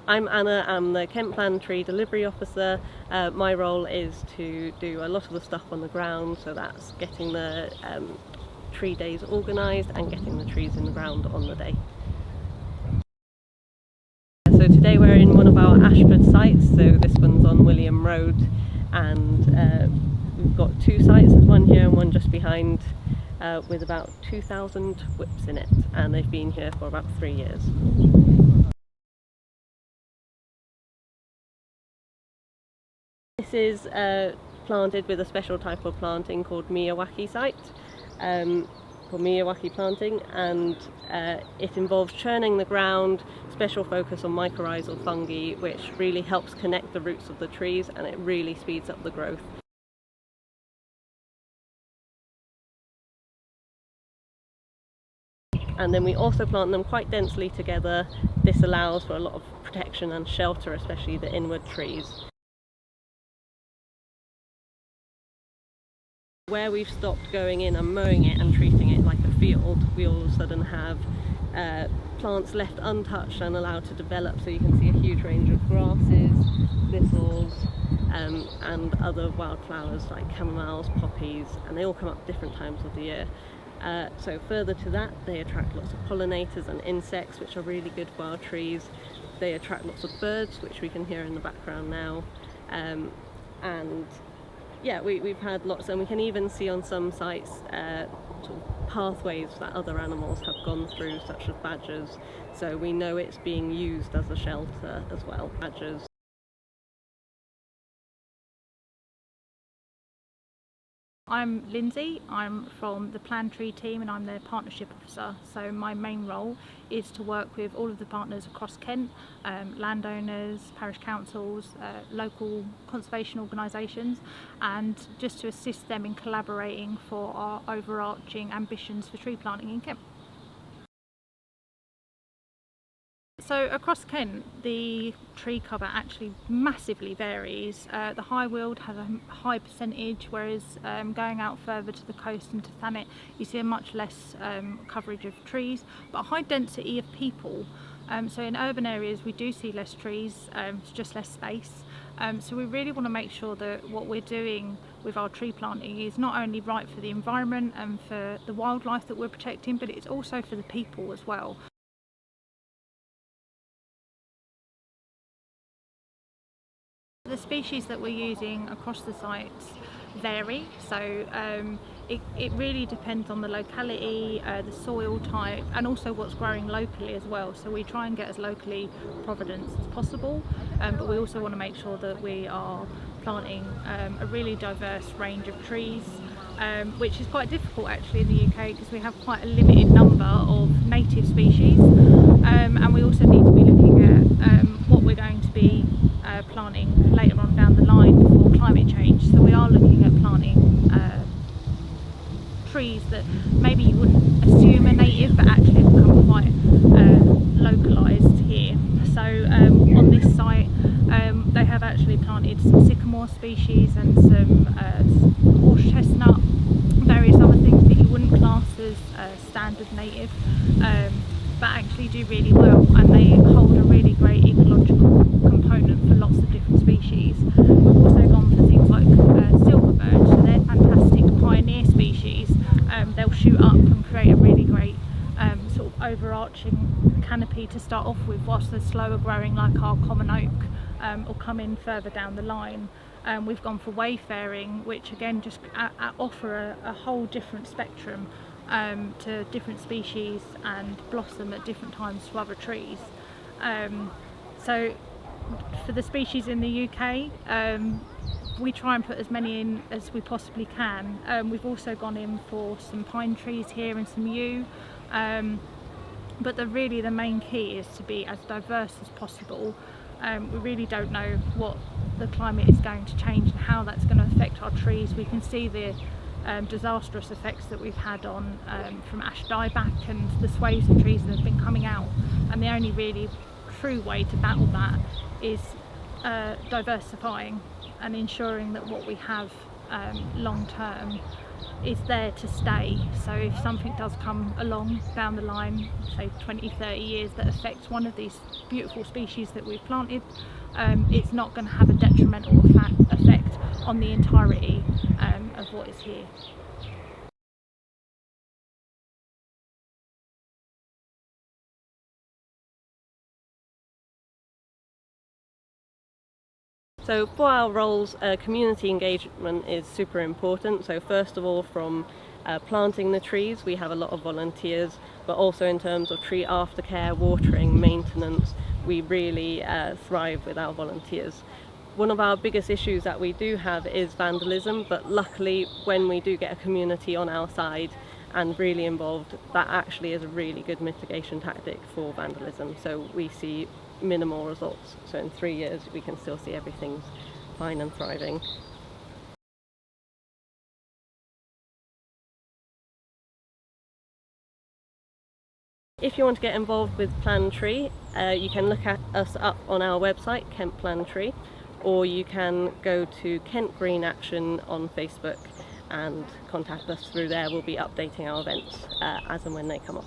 I'm Anna, I'm the Kent Plan Tree Delivery Officer. My role is to do a lot of the stuff on the ground, so that's getting the tree days organised and getting the trees in the ground on the day. So today we're in one of our Ashford sites, so this one's on William Road, and we've got two sites, there's one here and one just behind, with about 2,000 whips in it, and they've been here for about 3 years. This is planted with a special type of planting called Miyawaki site, for Miyawaki planting, and it involves churning the ground, special focus on mycorrhizal fungi, which really helps connect the roots of the trees, and it really speeds up the growth. And then we also plant them quite densely together. This allows for a lot of protection and shelter, especially the inward trees. Where we've stopped going in and mowing it and treating it like a field, we all of a sudden have plants left untouched and allowed to develop, so you can see a huge range of grasses, thistles, and other wildflowers like chamomiles, poppies, and they all come up different times of the year. So further to that, they attract lots of pollinators and insects, which are really good for our trees. They attract lots of birds, which we can hear in the background now, and yeah, we've had lots, and we can even see on some sites sort of pathways that other animals have gone through, such as badgers, so we know it's being used as a shelter as well. Badgers. I'm Lindsay, I'm from the Plan Tree team and I'm their partnership officer. So my main role is to work with all of the partners across Kent, landowners, parish councils, local conservation organisations, and just to assist them in collaborating for our overarching ambitions for tree planting in Kent. So across Kent, the tree cover actually massively varies. The high weald has a high percentage, whereas going out further to the coast and to Thanet, you see a much less coverage of trees, but a high density of people. So in urban areas, we do see less trees, it's just less space. So we really want to make sure that what we're doing with our tree planting is not only right for the environment and for the wildlife that we're protecting, but it's also for the people as well. The species that we're using across the sites vary, so it really depends on the locality, the soil type, and also what's growing locally as well. So we try and get as locally providence as possible, but we also want to make sure that we are planting a really diverse range of trees, which is quite difficult actually in the UK because we have quite a limited number of native species, and we also need to be looking at what we're going to be planting later on down the line for climate change. So we are looking at planting trees that maybe you wouldn't assume are native but actually become quite localised here. So on this site they have actually planted some sycamore species and some horse chestnut, various other things that you wouldn't class as standard native, but actually do really well, and they hold a really great ecological component for lots of different species. We've also gone for things like silverbirds, so they're fantastic pioneer species. They'll shoot up and create a really great sort of overarching canopy to start off with, whilst they're slower growing like our common oak, or come in further down the line. We've gone for wayfaring, which again just offer a whole different spectrum to different species and blossom at different times to other trees. So for the species in the UK, we try and put as many in as we possibly can. We've also gone in for some pine trees here and some yew, but really the main key is to be as diverse as possible. We really don't know what the climate is going to change and how that's going to affect our trees. We can see the disastrous effects that we've had on from ash dieback and the swathes of trees that have been coming out, and the only really true way to battle that is diversifying and ensuring that what we have long term is there to stay. So if something does come along down the line, say 20-30 years, that affects one of these beautiful species that we've planted, it's not going to have a detrimental effect on the entirety of what is here. So for our roles, community engagement is super important. So first of all, from planting the trees, we have a lot of volunteers, but also in terms of tree aftercare, watering, maintenance, we really thrive with our volunteers. One of our biggest issues that we do have is vandalism, but luckily when we do get a community on our side and really involved, that actually is a really good mitigation tactic for vandalism. So we see minimal results. So in 3 years we can still see everything's fine and thriving. If you want to get involved with Plan Tree, you can look at us up on our website, Kent Plan Tree, or you can go to Kent Green Action on Facebook and contact us through there. We'll be updating our events as and when they come up.